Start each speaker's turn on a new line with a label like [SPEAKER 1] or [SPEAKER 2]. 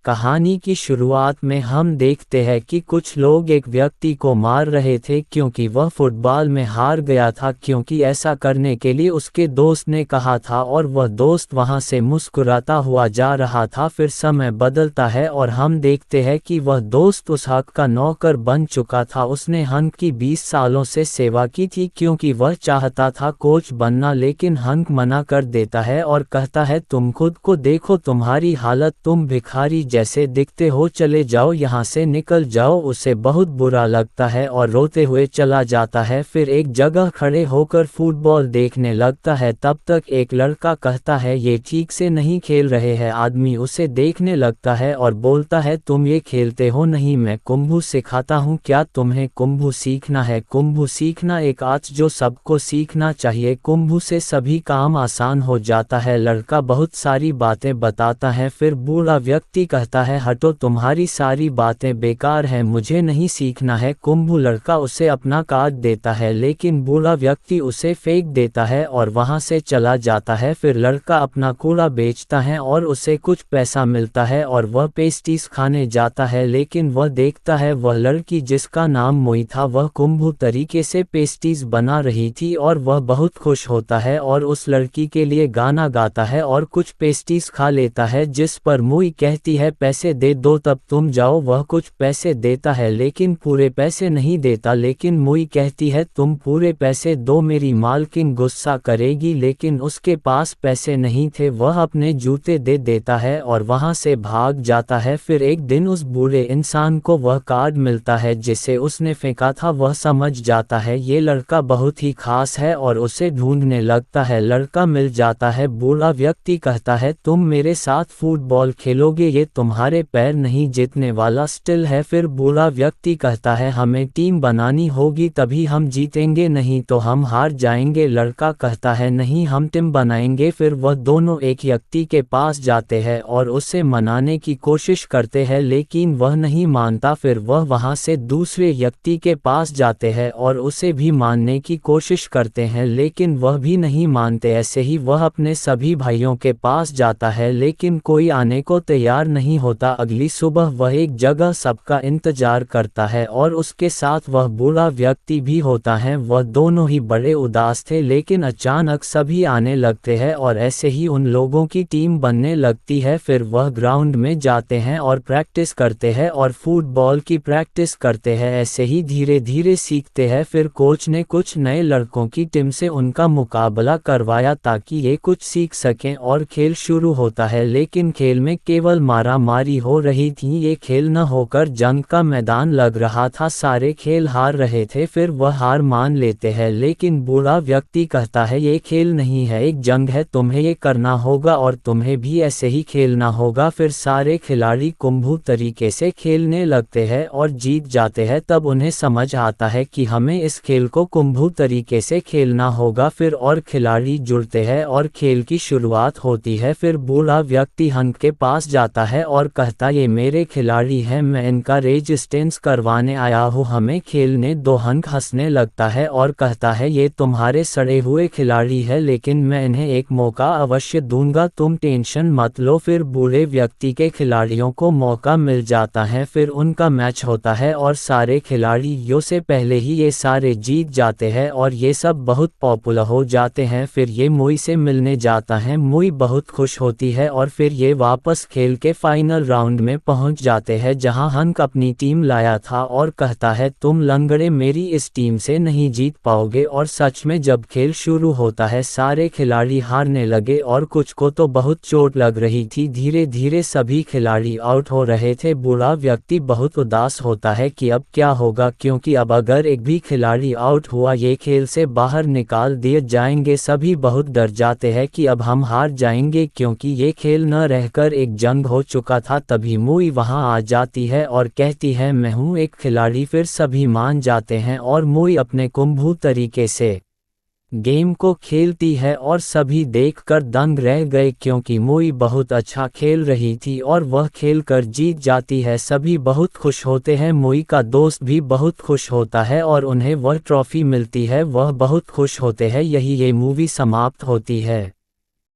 [SPEAKER 1] कहानी की शुरुआत में हम देखते हैं कि कुछ लोग एक व्यक्ति को मार रहे थे क्योंकि वह फुटबॉल में हार गया था, क्योंकि ऐसा करने के लिए उसके दोस्त ने कहा था और वह दोस्त वहां से मुस्कुराता हुआ जा रहा था। फिर समय बदलता है और हम देखते हैं कि वह दोस्त उस हक का नौकर बन चुका था। उसने हंक की 20 सालों से सेवा की थी क्योंकि वह चाहता था कोच बनना, लेकिन हंक मना कर देता है और कहता है तुम खुद को देखो, तुम्हारी हालत, तुम भिखारी जैसे दिखते हो, चले जाओ यहाँ से, निकल जाओ। उसे बहुत बुरा लगता है और रोते हुए चला जाता है। फिर एक जगह खड़े होकर फुटबॉल देखने लगता है। तब तक एक लड़का कहता है ये ठीक से नहीं खेल रहे हैं। आदमी उसे देखने लगता है और बोलता है तुम ये खेलते हो नहीं, मैं कुंभू सिखाता हूँ, क्या तुम्हें कुंभू सीखना है? कुंभू सीखना एक आर्ट जो सबको सीखना चाहिए। कुंभू से सभी काम आसान हो जाता है। लड़का बहुत सारी बातें बताता है। फिर बूढ़ा व्यक्ति कहता है हटो, तुम्हारी सारी बातें बेकार हैं, मुझे नहीं सीखना है कुंभू। लड़का उसे अपना कार्ड देता है लेकिन बूढ़ा व्यक्ति उसे फेंक देता है और वहां से चला जाता है। फिर लड़का अपना कूड़ा बेचता है और उसे कुछ पैसा मिलता है और वह पेस्ट्रीज खाने जाता है, लेकिन वह देखता है वह लड़की जिसका नाम मोई था वह कुंभू तरीके से पेस्ट्रीज बना रही थी और वह बहुत खुश होता है और उस लड़की के लिए गाना गाता है और कुछ पेस्ट्रीज खा लेता है, जिस पर मोई कहती है पैसे दे दो तब तुम जाओ। वह कुछ पैसे देता है लेकिन पूरे पैसे नहीं देता, लेकिन मोई कहती है तुम पूरे पैसे दो, मेरी मालकिन गुस्सा करेगी। लेकिन उसके पास पैसे नहीं थे। वह अपने जूते दे देता है और वहां से भाग जाता है। फिर एक दिन उस बूढ़े इंसान को वह कार्ड मिलता है जिसे उसने फेंका था। वह समझ जाता है ये लड़का बहुत ही खास है और उसे ढूंढने लगता है। लड़का मिल जाता है। बूढ़ा व्यक्ति कहता है तुम मेरे साथ फुटबॉल खेलोगे, ये तुम्हारे पैर नहीं जीतने वाला स्टिल है। फिर बूढ़ा व्यक्ति कहता है हमें टीम बनानी होगी तभी हम जीतेंगे, नहीं तो हम हार जाएंगे। लड़का कहता है नहीं, हम टीम बनाएंगे। फिर वह दोनों एक व्यक्ति के पास जाते हैं और उसे मनाने की कोशिश करते हैं लेकिन वह नहीं मानता। फिर वह वहां से दूसरे व्यक्ति के पास जाते हैं और उसे भी मानने की कोशिश करते हैं लेकिन वह भी नहीं मानते। ऐसे ही वह अपने सभी भाइयों के पास जाता है लेकिन कोई आने को तैयार नहीं होता। अगली सुबह वह एक जगह सबका इंतजार करता है और उसके साथ वह बूढ़ा व्यक्ति भी होता है। वह दोनों ही बड़े उदास थे लेकिन अचानक सभी आने लगते हैं और ऐसे ही उन लोगों की टीम बनने लगती है। फिर वह ग्राउंड में जाते हैं और प्रैक्टिस करते हैं और फुटबॉल की प्रैक्टिस करते हैं। ऐसे ही धीरे धीरे सीखते हैं। फिर कोच ने कुछ नए लड़कों की टीम से उनका मुकाबला करवाया ताकि ये कुछ सीख सकें और खेल शुरू होता है, लेकिन खेल में केवल मारा मारी हो रही थी। ये खेल न होकर जंग का मैदान लग रहा था। सारे खेल हार रहे थे। फिर वह हार मान लेते हैं लेकिन बूढ़ा व्यक्ति कहता है ये खेल नहीं है, एक जंग है, तुम्हें ये करना होगा और तुम्हें भी ऐसे ही खेलना होगा। फिर सारे खिलाड़ी कुंभू तरीके से खेलने लगते हैं और जीत जाते हैं। तब उन्हें समझ आता है कि हमें इस खेल को कुंभू तरीके से खेलना होगा। फिर और खिलाड़ी जुड़ते हैं और खेल की शुरुआत होती है। फिर बूढ़ा व्यक्ति हंक के पास जाता है और कहता ये मेरे खिलाड़ी हैं, मैं इनका रेजिस्टेंस करवाने आया हूँ, हमें खेलने दो। हंक हंसने लगता है और कहता है ये तुम्हारे सड़े हुए खिलाड़ी है लेकिन मैं इन्हें एक मौका अवश्य दूंगा, तुम टेंशन मत लो। फिर बूढ़े व्यक्ति के खिलाड़ियों को मौका मिल जाता है। फिर उनका मैच होता है और सारे खिलाड़ी यो से पहले ही ये सारे जीत जाते हैं और ये सब बहुत पॉपुलर हो जाते हैं। फिर ये मोई से मिलने जाता है। मोई बहुत खुश होती है और फिर ये वापस खेल के फाइनल राउंड में पहुंच जाते हैं जहां हंक अपनी टीम लाया था और कहता है तुम लंगड़े मेरी इस टीम से नहीं जीत पाओगे। और सच में जब खेल शुरू होता है सारे खिलाड़ी हारने लगे और कुछ को तो बहुत चोट लग रही थी। धीरे धीरे सभी खिलाड़ी आउट हो रहे थे। बूढ़ा व्यक्ति बहुत उदास होता है कि अब क्या होगा, क्योंकि अब अगर एक भी खिलाड़ी आउट हुआ ये खेल से बाहर निकाल दिए जाएंगे। सभी बहुत डर जाते हैं कि अब हम हार जाएंगे क्योंकि ये खेल न रहकर एक जंग हो चुका था। तभी मोई वहां आ जाती है और कहती है मैं हूं एक खिलाड़ी। फिर सभी मान जाते हैं और मोई अपने कुंभू तरीके से गेम को खेलती है और सभी देखकर दंग रह गए क्योंकि मोई बहुत अच्छा खेल रही थी और वह खेलकर जीत जाती है। सभी बहुत खुश होते हैं। मोई का दोस्त भी बहुत खुश होता है और उन्हें वह ट्रॉफी मिलती है। वह बहुत खुश होते हैं। यही ये मूवी समाप्त होती है।